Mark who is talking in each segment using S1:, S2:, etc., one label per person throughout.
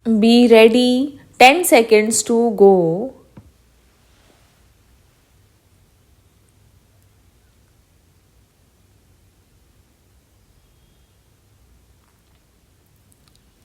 S1: Be ready. 10 seconds to go.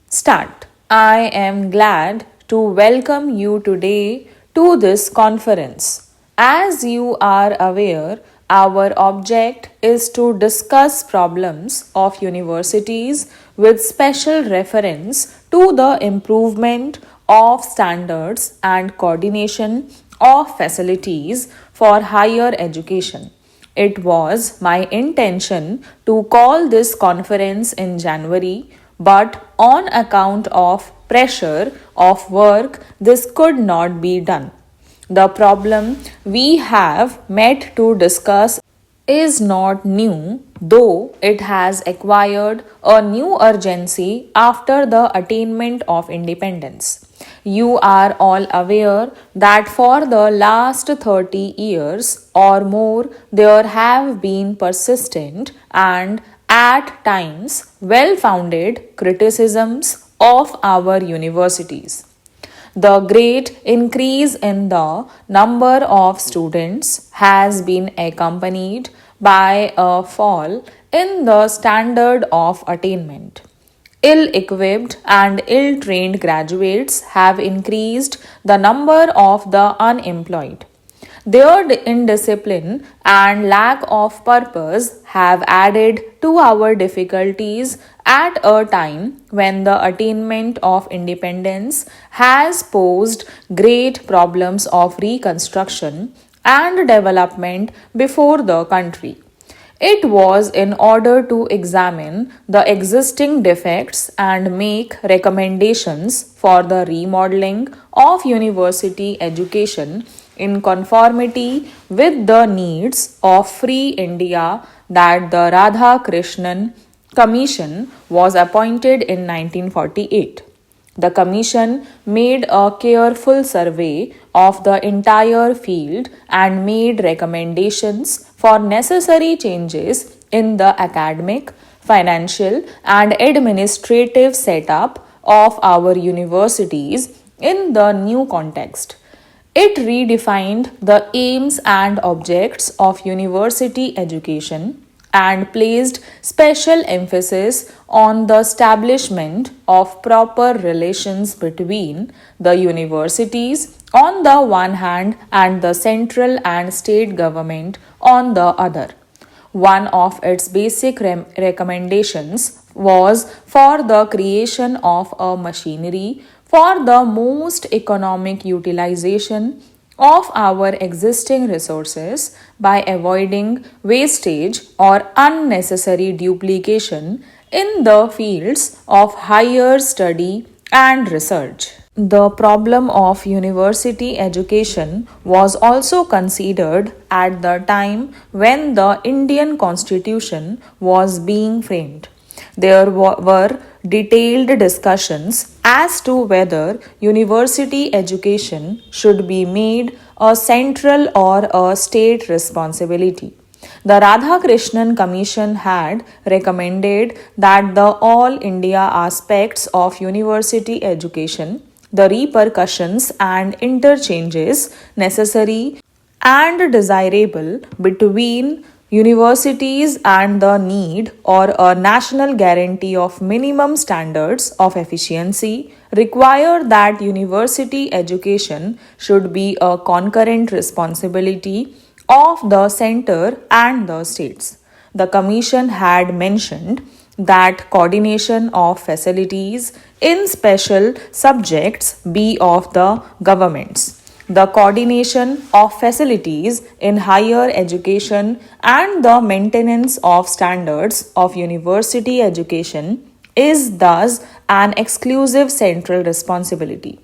S1: Start. I am glad to welcome you today to this conference. As you are aware, our object is to discuss problems of universities with special reference to the improvement of standards and coordination of facilities for higher education. It was my intention to call this conference in January, but on account of pressure of work, this could not be done. The problem we have met to discuss is not new, though it has acquired a new urgency after the attainment of independence. You are all aware that for the last 30 years or more, there have been persistent and at times well founded criticisms of our universities. The great increase in the number of students has been accompanied by a fall in the standard of attainment. Ill equipped and ill trained graduates have increased the number of the unemployed. Their indiscipline and lack of purpose have added to our difficulties at a time when the attainment of independence has posed great problems of reconstruction and development before the country. It was in order to examine the existing defects and make recommendations for the remodeling of university education in conformity with the needs of free India that the Radha Krishnan Commission was appointed in 1948. The Commission made a careful survey of the entire field and made recommendations for necessary changes in the academic, financial, and administrative setup of our universities in the new context. It redefined the aims and objects of university education and placed special emphasis on the establishment of proper relations between the universities on the one hand and the central and state government on the other. One of its basic recommendations was for the creation of a machinery for the most economic utilization of our existing resources by avoiding wastage or unnecessary duplication in the fields of higher study and research. The problem of university education was also considered at the time when the Indian Constitution was being framed. There were detailed discussions as to whether university education should be made a central or a state responsibility. The Radhakrishnan Commission had recommended that the all India aspects of university education, the repercussions and interchanges necessary and desirable between universities and the need or a national guarantee of minimum standards of efficiency require that university education should be a concurrent responsibility of the center and the states. The Commission had mentioned that coordination of facilities in special subjects be of the governments. The coordination of facilities in higher education and the maintenance of standards of university education is thus an exclusive central responsibility.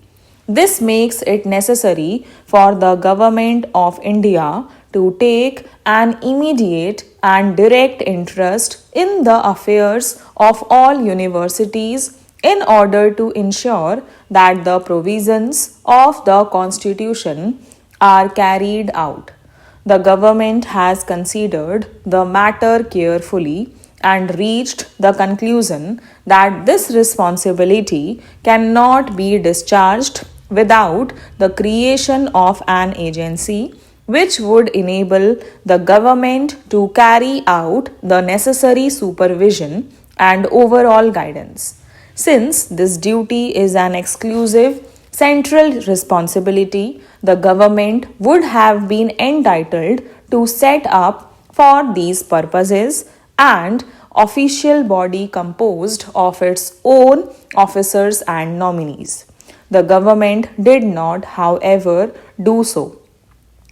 S1: This makes it necessary for the Government of India to take an immediate and direct interest in the affairs of all universities in order to ensure that the provisions of the Constitution are carried out. The government has considered the matter carefully and reached the conclusion that this responsibility cannot be discharged without the creation of an agency which would enable the government to carry out the necessary supervision and overall guidance. Since this duty is an exclusive central responsibility, the government would have been entitled to set up for these purposes an official body composed of its own officers and nominees. The government did not, however, do so.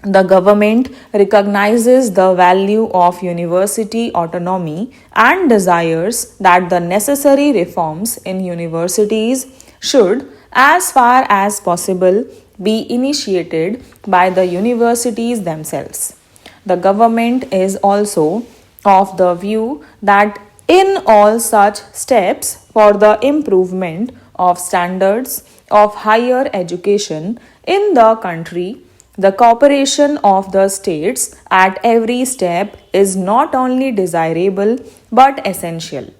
S1: The government recognizes the value of university autonomy and desires that the necessary reforms in universities should, as far as possible, be initiated by the universities themselves. The government is also of the view that in all such steps for the improvement of standards of higher education in the country, the cooperation of the states at every step is not only desirable but essential.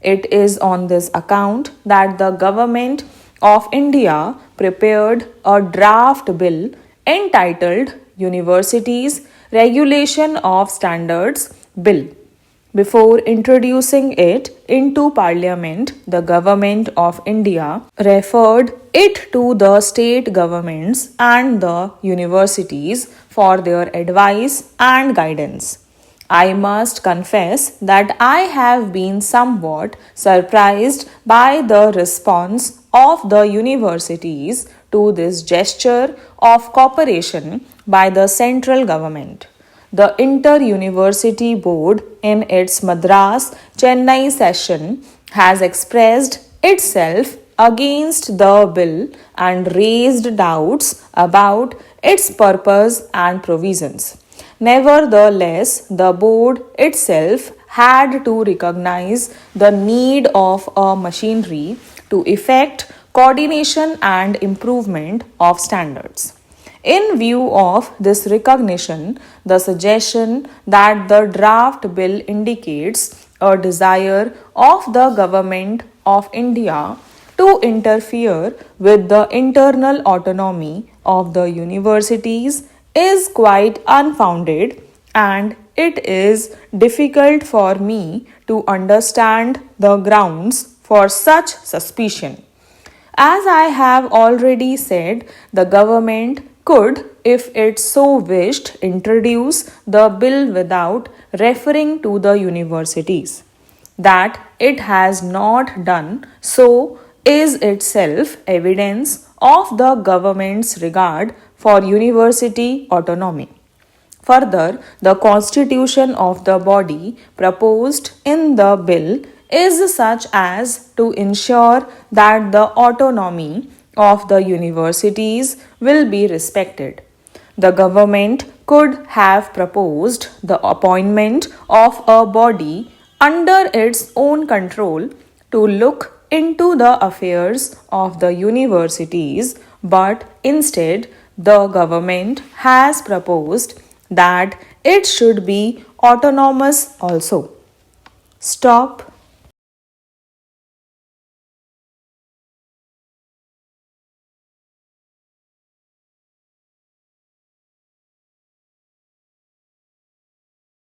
S1: It is on this account that the Government of India prepared a draft bill entitled Universities Regulation of Standards Bill. Before introducing it into Parliament, the Government of India referred it to the state governments and the universities for their advice and guidance. I must confess that I have been somewhat surprised by the response of the universities to this gesture of cooperation by the central government. The Inter University Board, in its Madras Chennai session, has expressed itself against the bill and raised doubts about its purpose and provisions. Nevertheless, the board itself had to recognize the need of a machinery to effect coordination and improvement of standards. In view of this recognition, the suggestion that the draft bill indicates a desire of the Government of India to interfere with the internal autonomy of the universities is quite unfounded, and it is difficult for me to understand the grounds for such suspicion. As I have already said, the government could, if it so wished, introduce the bill without referring to the universities. That it has not done so is itself evidence of the government's regard for university autonomy. Further, the constitution of the body proposed in the bill is such as to ensure that the autonomy of the universities will be respected. The government could have proposed the appointment of a body under its own control to look into the affairs of the universities, but instead, the government has proposed that it should be autonomous also. Stop